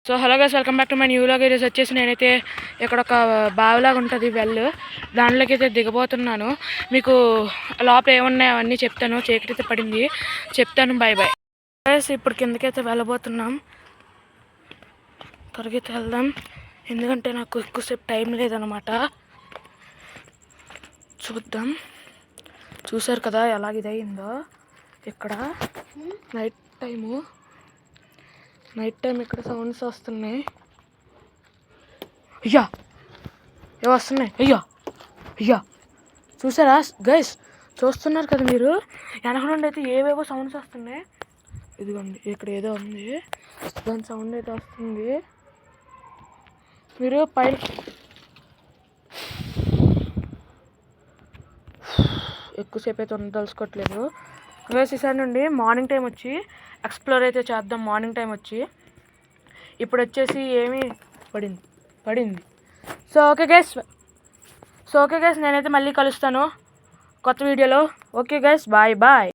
So hello guys, welcome back to my new vlog. ఈరోజు వచ్చేసి నేనైతే ఇక్కడ ఒక బావిలాగా ఉంటుంది దాంట్లోకి అయితే దిగబోతున్నాను. మీకు లోపల ఏమున్నాయో అవన్నీ చెప్తాను. చీకటి పడింది, చెప్తాను. Bye bye guys. ఇప్పుడు కిందకైతే వెళ్ళబోతున్నాం. త్వరగైతే వెళ్దాం, ఎందుకంటే నాకు ఎక్కువసేపు టైం లేదనమాట. చూద్దాం. చూసారు కదా ఎలాగిదయిందో. ఇక్కడ నైట్ టైం ఇక్కడ సౌండ్స్ వస్తున్నాయి. అయ్యా ఏవో వస్తున్నాయి. అయ్యా చూసారా గైస్? చూస్తున్నారు కదా మీరు? వెనక నుండి అయితే ఏవేవో సౌండ్స్ వస్తున్నాయి. ఇదిగోండి, ఇక్కడ ఏదో ఉంది, దాని సౌండ్ అయితే వస్తుంది. మీరు పైన ఎక్కువసేపు అయితే ఉండదలుచుకోవట్లేదు గైస్. ఈసారి నుండి మార్నింగ్ టైం వచ్చి ఎక్స్ప్లోర్ అయితే చేద్దాం. మార్నింగ్ టైం వచ్చి ఇప్పుడు వచ్చేసి ఏమీ పడింది. సో ఓకే గైస్, నేనైతే మళ్ళీ కలుస్తాను కొత్త వీడియోలో. Okay guys, bye bye.